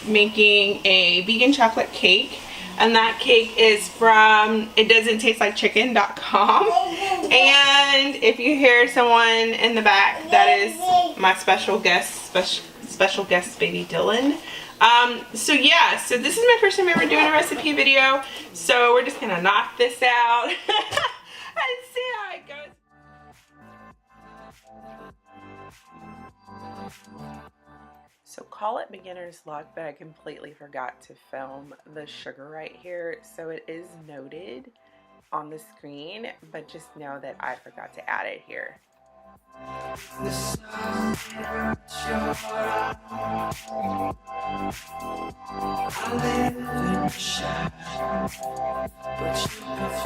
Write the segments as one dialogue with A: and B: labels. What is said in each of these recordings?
A: making a vegan chocolate cake, and that cake is from itdoesn'ttastelikechicken.com. And if you hear someone in the back, that is my special guest baby Dylan. So yeah, so this is my first time ever doing a recipe video, so we're just gonna knock this out and see how it goes. So call it beginner's luck, but I completely forgot to film the sugar right here, so it is noted on the screen, but just know that I forgot to add it here. The sun hurts your eyes. I live in the shadow, but you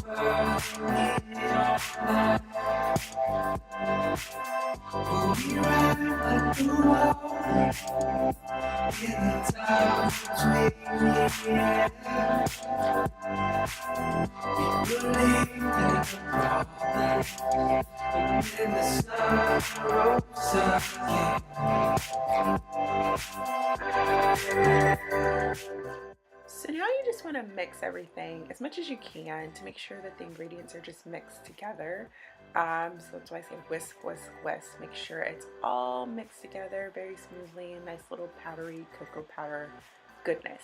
A: prefer me online. We'll be right like the wall in the dark between the air. We believe that the problem in the sun rose again. So now you just want to mix everything as much as you can to make sure that the ingredients are just mixed together. So that's why I say whisk, whisk, whisk. Make sure it's all mixed together very smoothly. Nice little powdery cocoa powder goodness.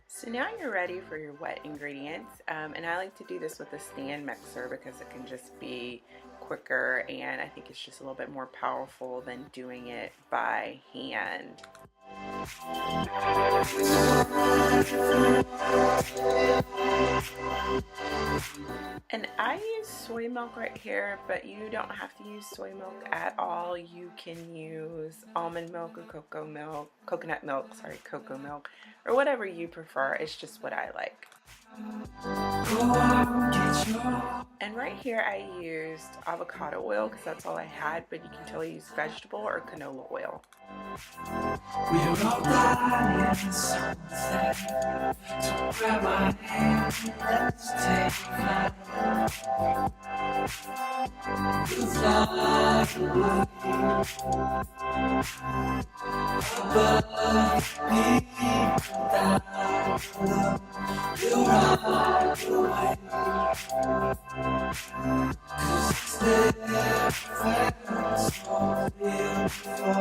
A: So now you're ready for your wet ingredients, and I like to do this with a stand mixer because it can just be quicker, and I think it's just a little bit more powerful than doing it by hand. And I use soy milk right here, but you don't have to use soy milk at all. You can use almond milk or cocoa milk, coconut milk, or whatever you prefer. It's just what I like. And right here I used avocado oil because that's all I had, but you can totally use vegetable or canola oil. We're all dying sunset, so grab my hand, let's take flight. We'll fly away above people down below. We'll ride away, 'cause it's there so beautiful.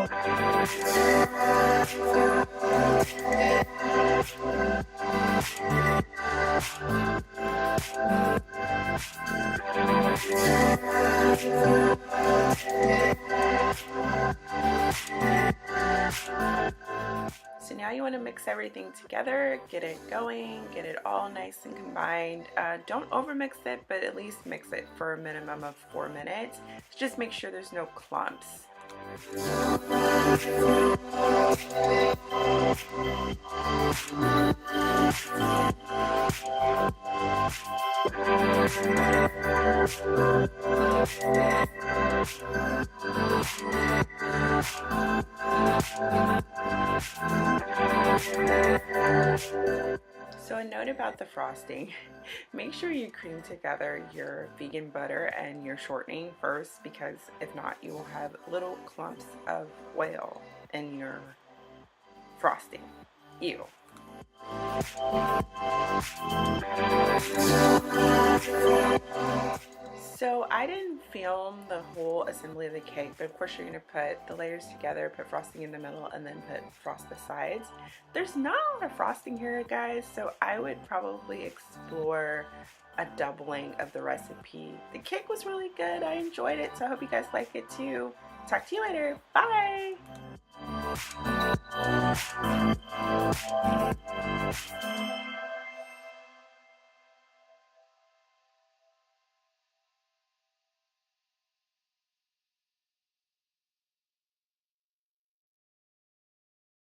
A: So now you want to mix everything together, get it going, get it all nice and combined. Don't overmix it, but at least mix it for a minimum of 4 minutes. Just make sure there's no clumps. So a note about the frosting, make sure you cream together your vegan butter and your shortening first, because if not you will have little clumps of oil in your frosting. Ew. So I didn't film the whole assembly of the cake, but of course you're going to put the layers together, put frosting in the middle, and then put frost the sides. There's not a lot of frosting here, guys, so I would probably explore a doubling of the recipe. The cake was really good. I enjoyed it, so I hope you guys like it too. Talk to you later. Bye!